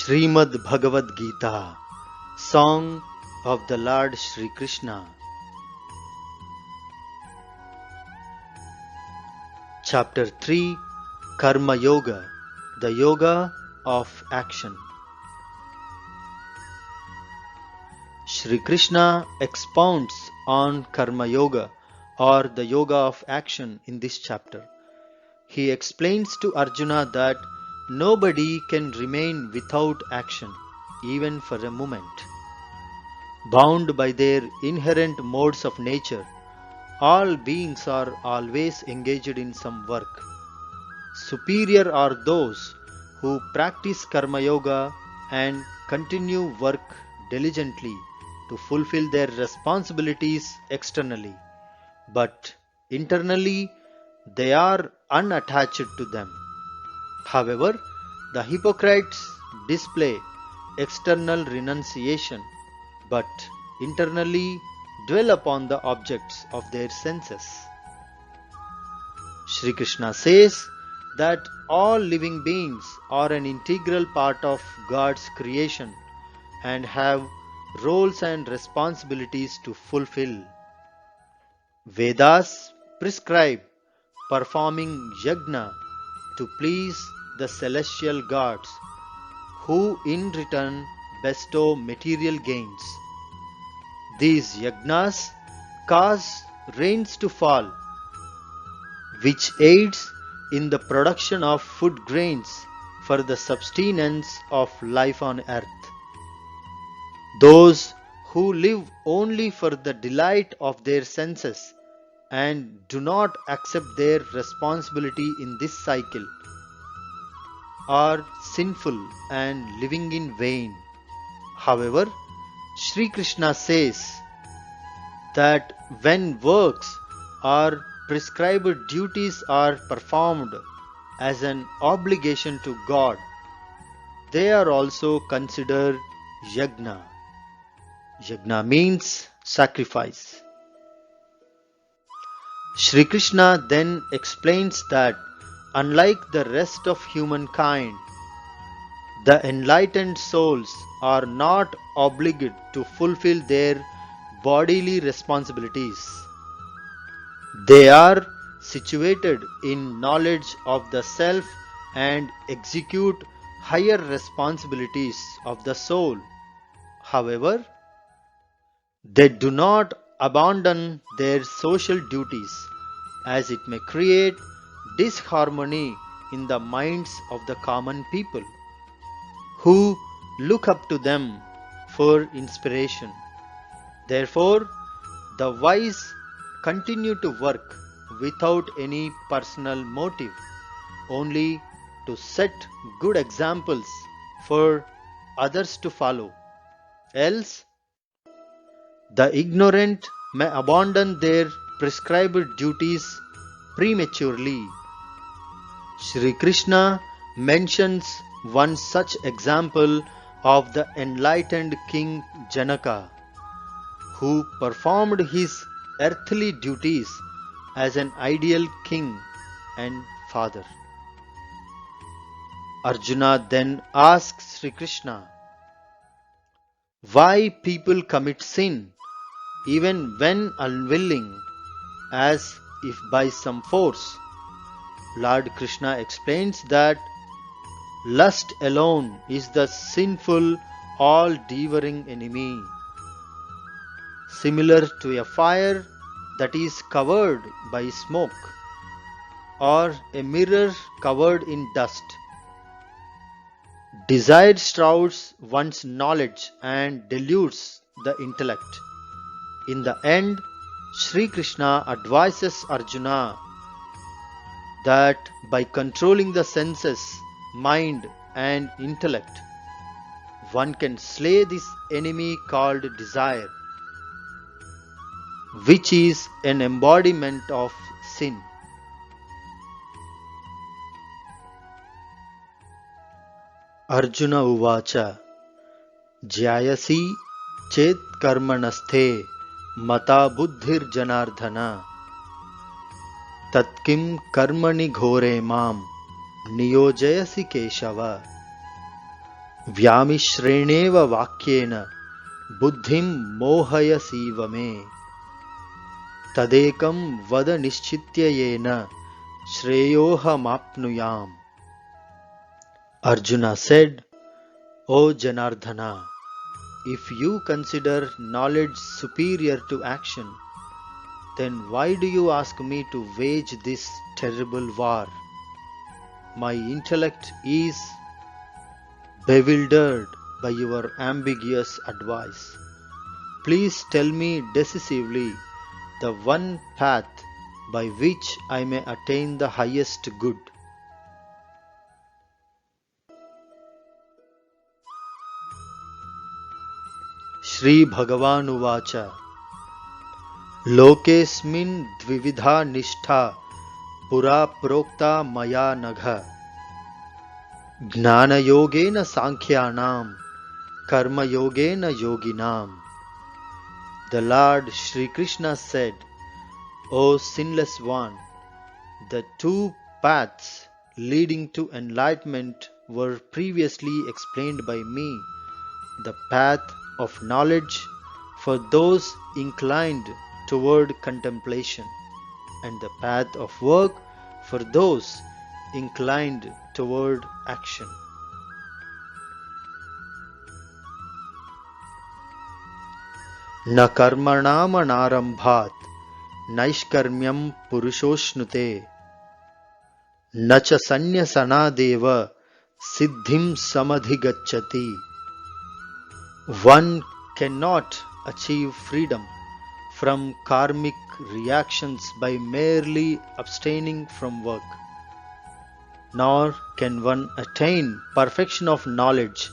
Srimad Bhagavad Gita, Song of the Lord Shree Krishna. Chapter 3, Karma Yoga, the Yoga of Action. Shree Krishna expounds on Karma Yoga or the Yoga of Action in this chapter. He explains to Arjuna that nobody can remain without action, even for a moment. Bound by their inherent modes of nature, all beings are always engaged in some work. Superior are those who practice Karma Yoga and continue work diligently to fulfill their responsibilities externally, but internally they are unattached to them. However, the hypocrites display external renunciation, but internally dwell upon the objects of their senses. Sri Krishna says that all living beings are an integral part of God's creation and have roles and responsibilities to fulfill. Vedas prescribe performing yajña to please the celestial gods, who in return bestow material gains. These yajñas cause rains to fall, which aids in the production of food grains for the sustenance of life on earth. Those who live only for the delight of their senses and do not accept their responsibility in this cycle are sinful and living in vain. However, Sri Krishna says that when works or prescribed duties are performed as an obligation to God, they are also considered yajña. Yajña means sacrifice. Sri Krishna then explains that unlike the rest of humankind, the enlightened souls are not obliged to fulfill their bodily responsibilities. They are situated in knowledge of the self and execute higher responsibilities of the soul. However, they do not abandon their social duties, as it may create disharmony in the minds of the common people, who look up to them for inspiration. Therefore, the wise continue to work without any personal motive, only to set good examples for others to follow. Else, the ignorant may abandon their prescribed duties prematurely. Sri Krishna mentions one such example of the enlightened King Janaka, who performed his earthly duties as an ideal king and father. Arjuna then asks Sri Krishna why people commit sin even when unwilling, as if by some force. Lord Krishna explains that lust alone is the sinful, all-devouring enemy. Similar to a fire that is covered by smoke, or a mirror covered in dust, desire shrouds one's knowledge and dilutes the intellect. In the end, Sri Krishna advises Arjuna that by controlling the senses, mind and intellect, one can slay this enemy called desire, which is an embodiment of sin. Arjuna uvacha jyayasi chet karmanasthe mata buddhir janardhana tatkim karmani ghore mam niyojayasi keshava. Vyamishreneva vakyena buddhim mohayasiva me tadekam vada nishchityayena shreyohamapnuyam. Arjuna said, O Janardhana, if you consider knowledge superior to action, then why do you ask me to wage this terrible war? My intellect is bewildered by your ambiguous advice. Please tell me decisively the one path by which I may attain the highest good. Shri Bhagavan Uvacha Lokesmin dvividha nishtha pura prokta maya nagha Gnana yogena sankhyanam karma yogena yoginam. The Lord Shree Krishna said, O sinless one, the two paths leading to enlightenment were previously explained by me. The path of knowledge for those inclined toward contemplation, and the path of work for those inclined toward action. Na karmanam anarambhat naishkarmyam purushoshnute na cha sanyasanadeva siddhim samadhigacchati. One cannot achieve freedom from karmic reactions by merely abstaining from work, nor can one attain perfection of knowledge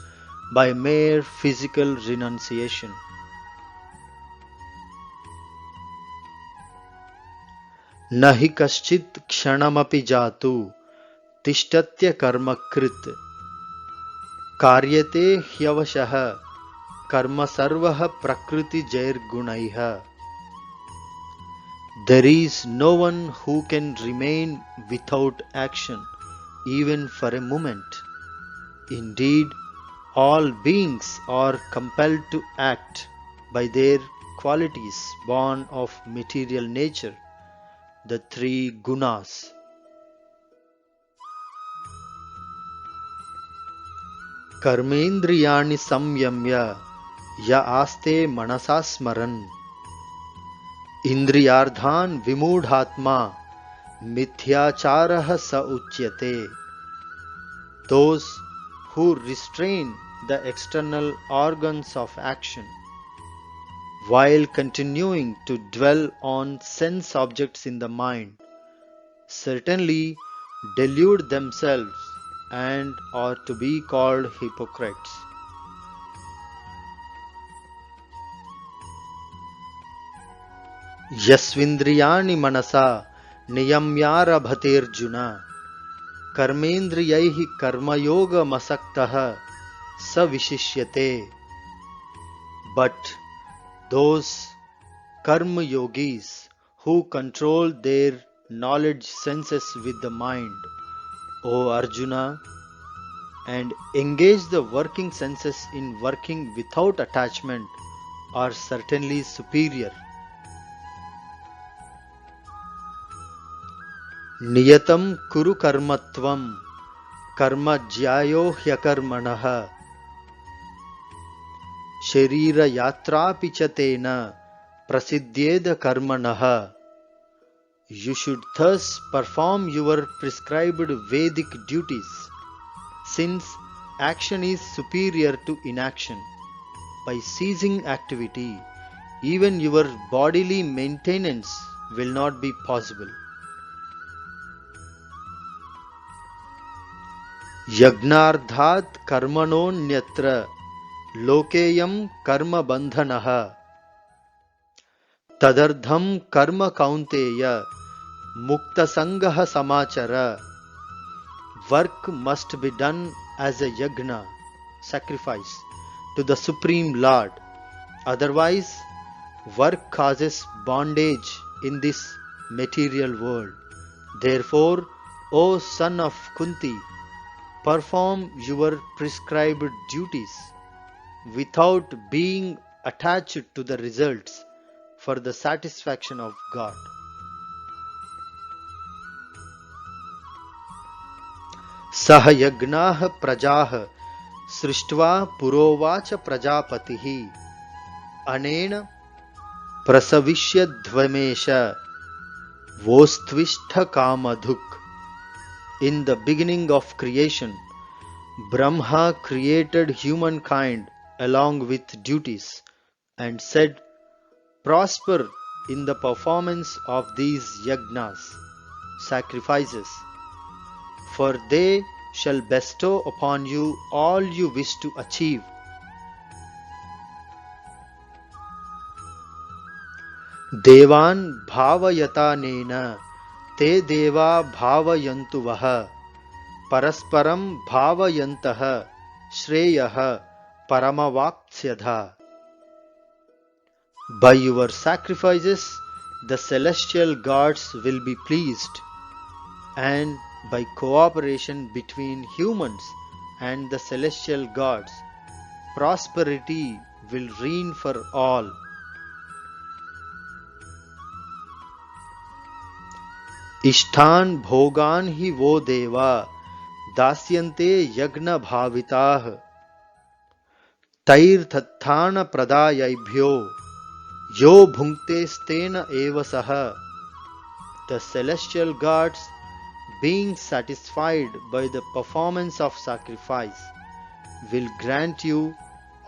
by mere physical renunciation. Nahi kaschit kshanamapi jatu tishtatya karma krit karyate hyavashaha karma sarvaha prakriti jair gunaiha. There is no one who can remain without action even for a moment. Indeed, all beings are compelled to act by their qualities born of material nature, the three gunas. Karmendriyani samyamya ya aste manasa smaran Indriyardhan vimudhatma mithyacharah sa uchyate. Those who restrain the external organs of action while continuing to dwell on sense objects in the mind certainly delude themselves and are to be called hypocrites. Yasvindriyani manasa niyamyarabhaterjuna karmendriyaihi karmayoga masaktaha savishishyate. But those karma yogis who control their knowledge senses with the mind, O Arjuna, and engage the working senses in working without attachment, are certainly superior. Niyatam kuru karmatvam karma jyayo hyakarmanaha sharira yatra pichatena prasiddhyeda karmanaha. You should thus perform your prescribed Vedic duties, since action is superior to inaction. By ceasing activity, even your bodily maintenance will not be possible. Yagnardhat karmanonyatra lokeyam karma bandhanaha tadardham karma kaunteya mukta sangaha samachara. Work must be done as a yajña, sacrifice, to the Supreme Lord. Otherwise, work causes bondage in this material world. Therefore, O son of Kunti, perform your prescribed duties without being attached to the results for the satisfaction of God. सह यज्ञाः प्रजाः सृष्ट्वा पुरोवाच प्रजापतिः अनेन प्रसविष्यध्वमेश वोस्त्विष्ठ कामधुक्. In the beginning of creation, Brahma created humankind along with duties and said, prosper in the performance of these yajñas, sacrifices, for they shall bestow upon you all you wish to achieve. Devan bhavayatanena te deva bhavayantu vaha parasparam bhavayantah shreyah paramavapsyadha. By your sacrifices the celestial gods will be pleased, and by cooperation between humans and the celestial gods, prosperity will reign for all. Ishtan bhogan hi vo deva dasyante yagna bhavitah tair thatthana pradayabhyo yo bhunkte stena eva saha. The celestial gods, being satisfied by the performance of sacrifice, will grant you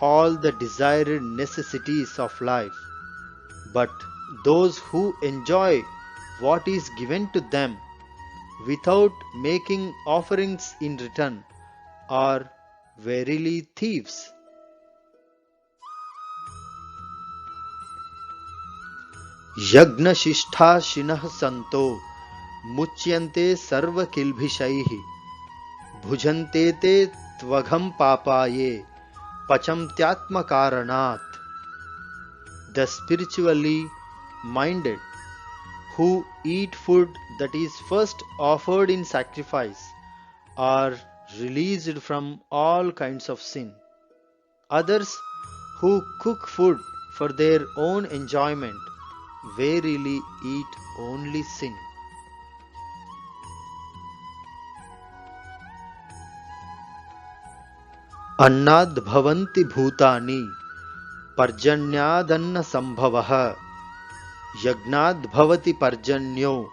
all the desired necessities of life. But those who enjoy what is given to them without making offerings in return are verily thieves. Yajna shishtha shinah santo muchyante sarva kilbhishaihi bhujante te tvagam papaye pachamtyatma karanat. The spiritually minded who eat food that is first offered in sacrifice are released from all kinds of sin. Others who cook food for their own enjoyment verily eat only sin. Annad bhavanti bhutani parjanyadanna sambhavah yajnad bhavati parjanyo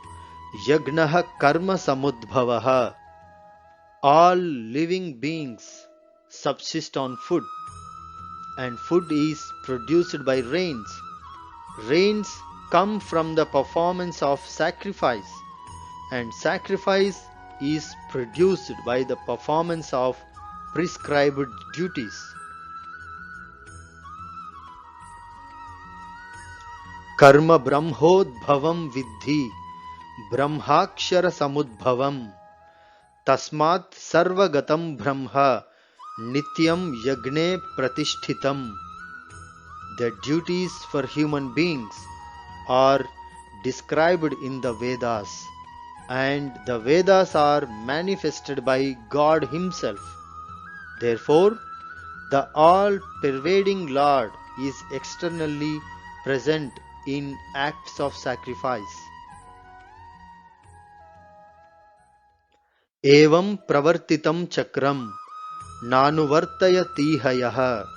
yajnah karma samudbhavah. All living beings subsist on food, and food is produced by rains. Rains come from the performance of sacrifice, and sacrifice is produced by the performance of prescribed duties. Karma brahmodbhavam vidhi brahmakshara samudbhavam tasmat sarvagatam brahma nityam yagne pratishtitam. The duties for human beings are described in the Vedas, and the Vedas are manifested by God Himself. Therefore, the all-pervading Lord is externally present in acts of sacrifice. Evam pravartitam chakram nanuvartayatihayah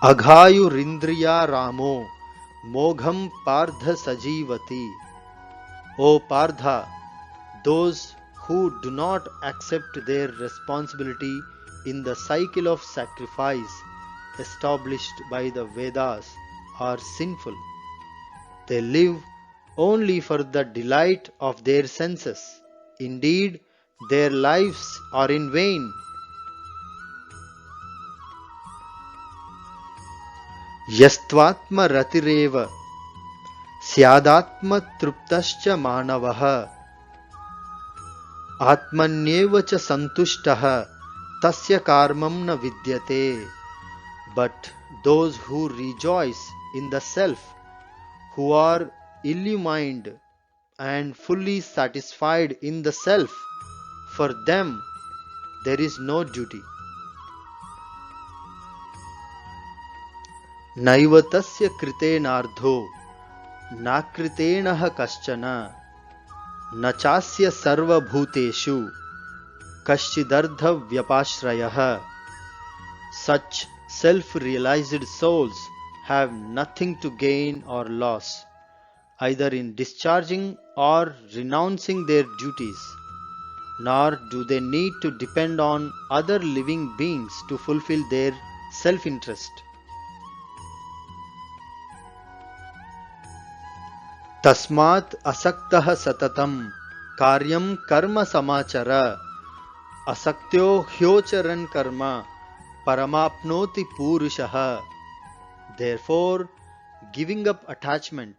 aghayurindriya ramo mogham pardha sajivati. O Pardha, those who do not accept their responsibility in the cycle of sacrifice established by the Vedas are sinful. They live only for the delight of their senses. Indeed, their lives are in vain. Yastvatma ratireva syadatma truptascha manavaha atmanyeva cha santushtaha tasya karmam na vidyate. But those who rejoice in the self, who are illumined and fully satisfied in the self, For them, there is no duty. Naiva tasya kritenardho nakritenaha kaschana nachasya sarva bhuteshu kaschidardha vyapashrayah. Such self-realized souls have nothing to gain or loss, either in discharging or renouncing their duties, nor do they need to depend on other living beings to fulfill their self-interest. Tasmat asaktah satatam karyam karma samachara asaktyo hyocharan karma paramapnoti purushaha. Therefore, giving up attachment,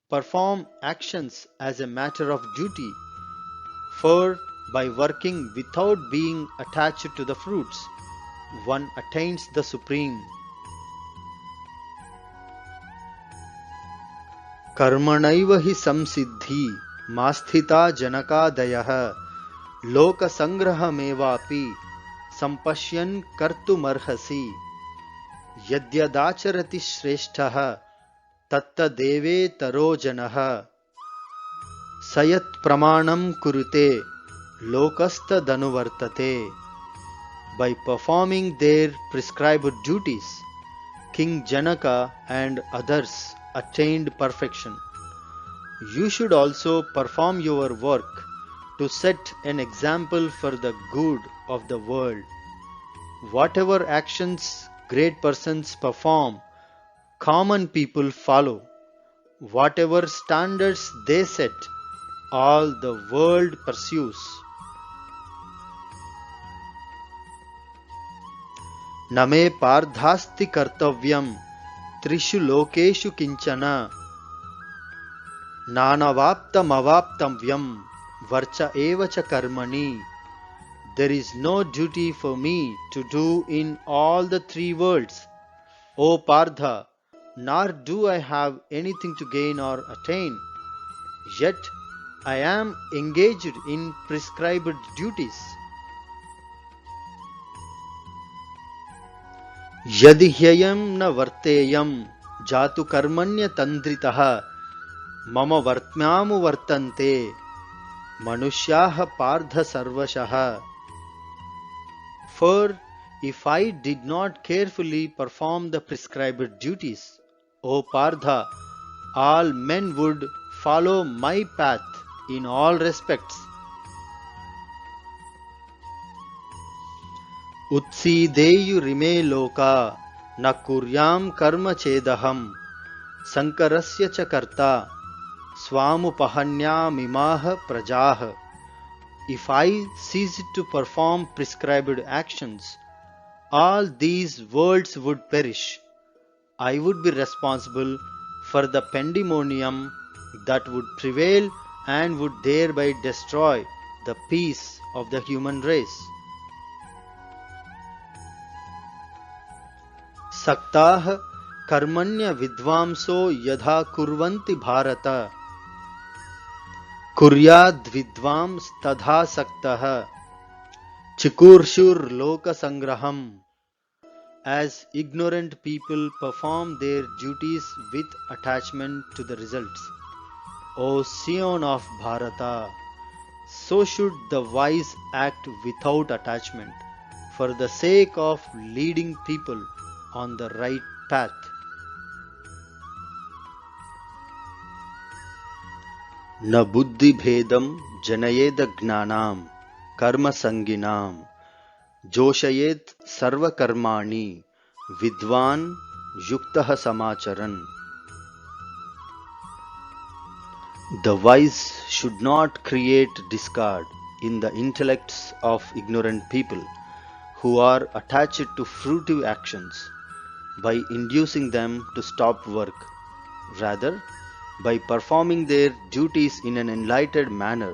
perform actions as a matter of duty, for by working without being attached to the fruits, one attains the Supreme. Karmanaiva hi samsiddhi masthita janakadayah loka sangrahamevapi sampashyan kartumarhasi yadyadacharati shresthaha tatta deve tarojanaha sayat pramanam kurute lokasta danuvartate. By performing their prescribed duties, King Janaka and others attained perfection. You should also perform your work to set an example for the good of the world. Whatever actions great persons perform, common people follow. Whatever standards they set, all the world pursues. Name pardhasti kartavyam trishu lokeshu kinchana nanavaptam avaptamvyam varcha evacha karmani. There is no duty for me to do in all the three worlds, O Pardha, nor do I have anything to gain or attain. Yet I am engaged in prescribed duties. Yadi hyayam na varteyam jatu karmanya tandritaha mama vartmyamu vartante manushyaha pardha sarvashaha. For if I did not carefully perform the prescribed duties, O Pardha, all men would follow my path in all respects. Utsideyu rime loka na kuryam karma chedaham sankarasya cha karta swamupahanyamimaha prajaha. If I ceased to perform prescribed actions, all these worlds would perish. I would be responsible for the pandemonium that would prevail and would thereby destroy the peace of the human race. Saktah karmanya vidvamso yadha kurvanti bharata kuryad vidvams tadha saktah chikurshur loka sangraham. As ignorant people perform their duties with attachment to the results, O Scion of Bharata, so should the wise act without attachment for the sake of leading people on the right path. Na buddhi bhedam janayeda gnanam karma sanginam joshayet sarva karmani vidvan yuktah samacharan. The wise should not create discord in the intellects of ignorant people who are attached to fruitive actions by inducing them to stop work. Rather, by performing their duties in an enlightened manner,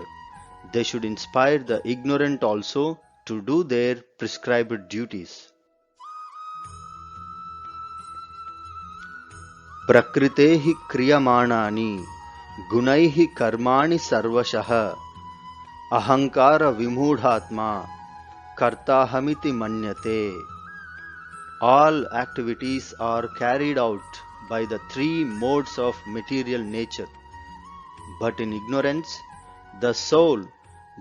they should inspire the ignorant also to do their prescribed duties. Prakritehi kriyamanani gunaihi karmani sarvashah ahankara vimudhatma kartahamiti manyate. All activities are carried out by the three modes of material nature, but in ignorance the soul,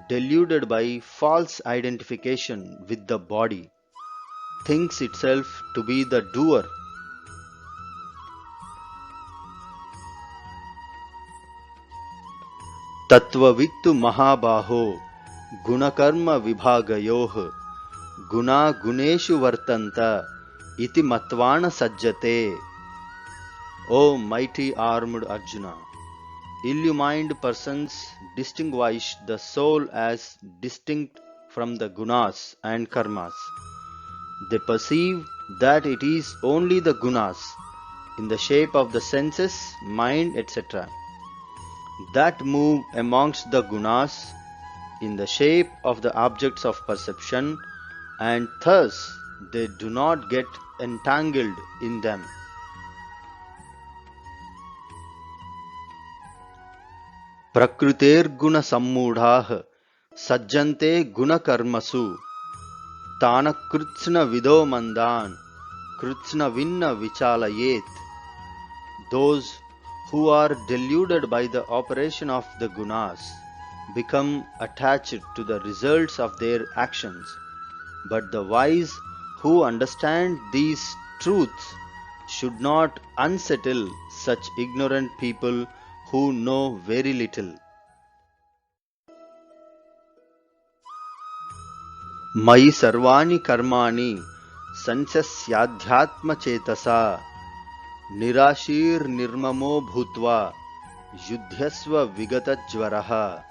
deluded by false identification with the body, thinks itself to be the doer. Tattvavittu mahabaho gunakarma vibhagayoh guna guneshu vartanta iti matvana sajjate. O mighty armed Arjuna, illumined persons distinguish the soul as distinct from the gunas and karmas. They perceive that it is only the gunas, in the shape of the senses, mind, etc., that move amongst the gunas in the shape of the objects of perception, and thus they do not get entangled in them. Prakruter guna sammudhah sajjante guna karmasu tana krutsna vido mandan krutsna vinna vichalayet. Those who are deluded by the operation of the gunas become attached to the results of their actions, but the wise who understand these truths should not unsettle such ignorant people who know very little. Mai sarvani karmani sansasyadhyatma chetasa nirashir nirmamo bhutva yudhyasva vigata jvaraha.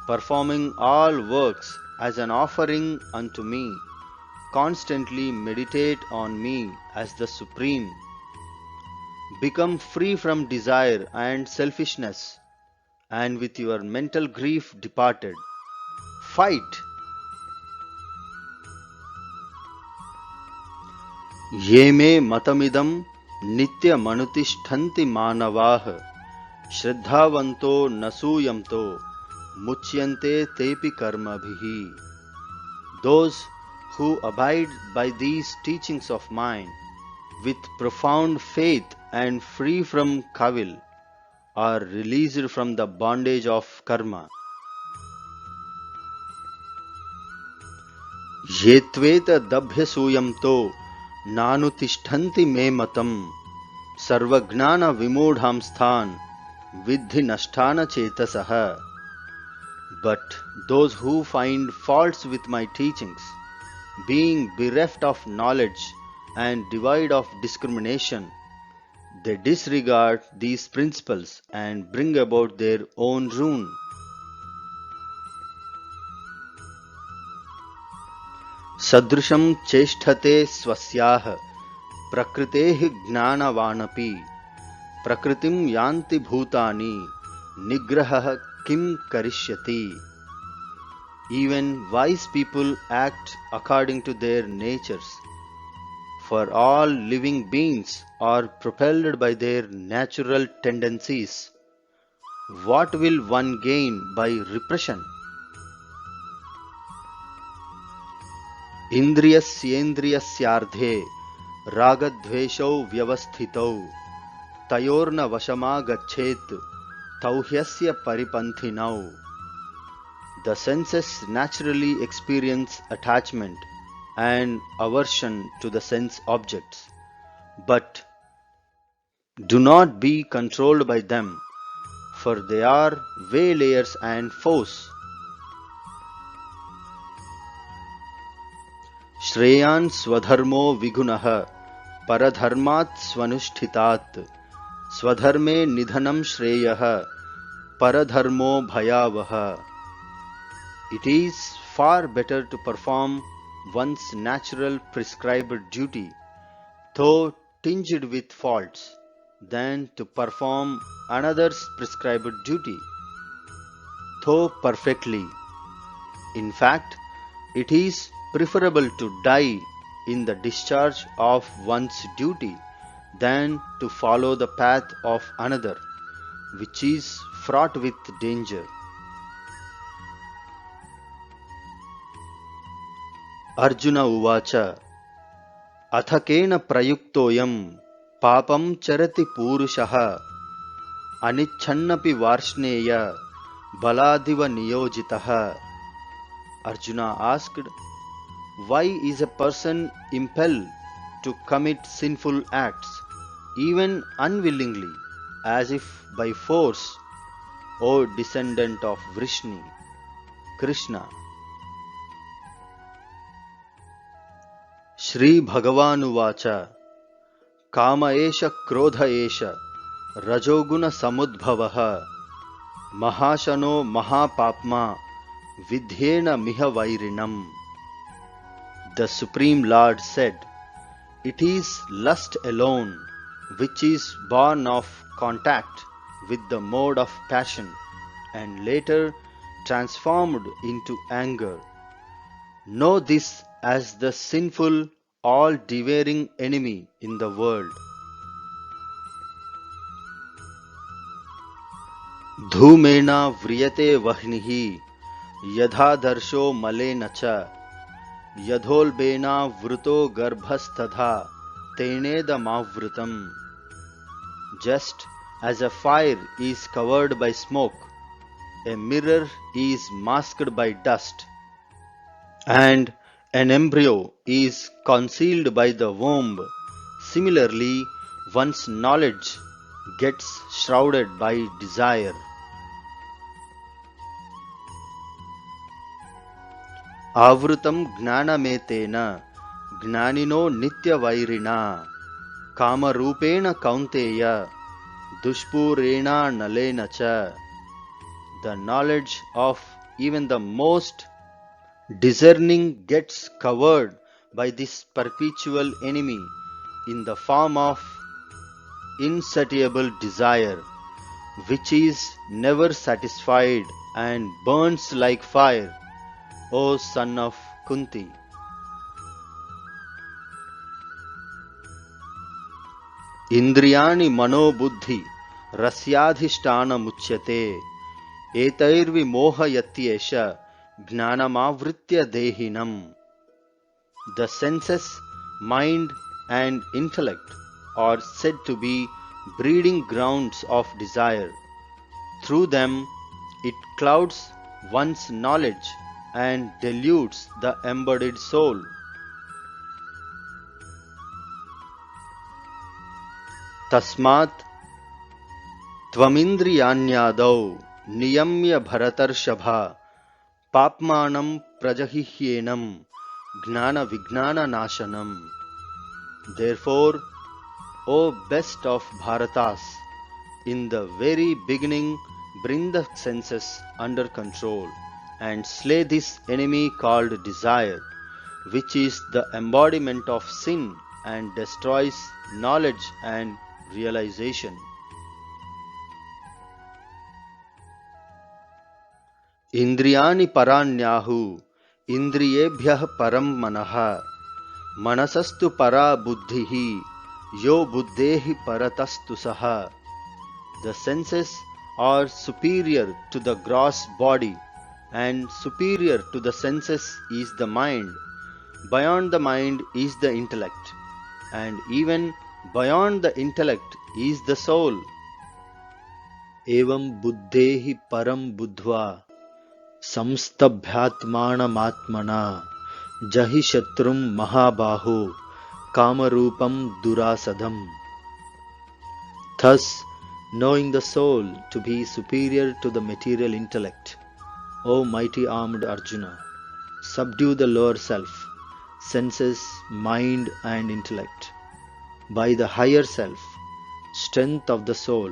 Performing all works as an offering unto me, constantly meditate on me as the Supreme. Become free from desire and selfishness, and with your mental grief departed, fight. Ye me matamidam nitya manutishtanti manavah shraddhavanto nasuyamto muchyante tepi karmabhihi. Those who abide by these teachings of mine with profound faith and free from kavil are released from the bondage of karma. Yetveta dabhyasuyamto nanutishtanti me matam sarvagnana vimudham sthan vidhi nashtana chetasaha. But those who find faults with my teachings, being bereft of knowledge and devoid of discrimination, they disregard these principles and bring about their own ruin. Sadrisham cheshthate swasyah prakritehi jnanavanapi prakritim yanti bhutani nigrahah kim karishyati. Even wise people act according to their natures, for all living beings are propelled by their natural tendencies. What will one gain by repression? Indriyasyendriyasyardhe ragadveshau vyavasthitau tayorna vashama gachet tauhyasya paripanthinau. The senses naturally experience attachment and aversion to the sense objects, but do not be controlled by them, for they are waylayers and foes. Shreyan swadharmo vigunaha paradharmat swanushthitat swadharme nidhanam shreyaha paradharmo bhayavaha. It is far better to perform one's natural prescribed duty, though tinged with faults, than to perform another's prescribed duty, though perfectly. In fact, it is preferable to die in the discharge of one's duty than to follow the path of another, which is fraught with danger. Arjuna uvacha athakena prayuktoyam papam charati purushaha anichannapi varshneya baladiva niyojitaha. Arjuna asked, why is a person impelled to commit sinful acts, even unwillingly, as if by force, O descendant of Vrishni, Krishna? Shri Bhagawanuvacha Kama esha krodha esha rajoguna samudbhavaha mahashano mahapapma vidhyena miha vairinam. The Supreme Lord said, it is lust alone which is born of contact with the mode of passion and later transformed into anger. Know this as the sinful, all-devouring enemy in the world. Dhumena vriyate vahnihi yadha darsho malena cha yadholbena vruto garbhastadha teneda mavrutam. Just as a fire is covered by smoke, a mirror is masked by dust, and an embryo is concealed by the womb, similarly, one's knowledge gets shrouded by desire. Avrutam gnanametena gnanino nityavairina kamarupena kaunteya dushpurena nalena cha. The knowledge of even the most discerning gets covered by this perpetual enemy in the form of insatiable desire, which is never satisfied and burns like fire, O son of Kunti. Indriyani manobuddhi rasyadhishtana muchyate etairvi mohayatyesha gnanamavritya dehinam. The senses, mind and intellect are said to be breeding grounds of desire. Through them, it clouds one's knowledge and dilutes the embodied soul. Tasmat tvamindriyanyadau niyamya bharatarshabha papmanam prajahihyenam gnana vignana nashanam. Therefore, O best of Bharatas, in the very beginning bring the senses under control and slay this enemy called desire, which is the embodiment of sin and destroys knowledge and realization. Indriyani paranyahu indriyebhyah param manaha manasastu para buddhihi yo buddhehi paratastu saha. The senses are superior to the gross body, and superior to the senses is the mind. Beyond the mind is the intellect, and even beyond the intellect is the soul. Evam buddhehi param buddhva samstabhyatmanamatmana jahi shatrum mahabaho kamarupam durasadam. Thus, knowing the soul to be superior to the material intellect, O mighty armed Arjuna, subdue the lower self, senses, mind and intellect, by the higher self, strength of the soul,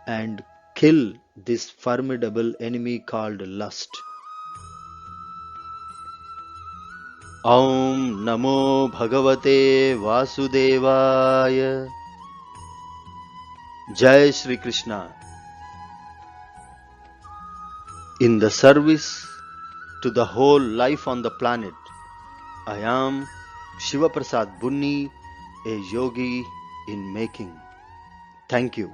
and kill this formidable enemy called lust. Om Namo Bhagavate Vasudevaya. Jai Shree Krishna. In the service to the whole life on the planet, I am Shiva Prasad Bunni, a yogi in making. Thank you.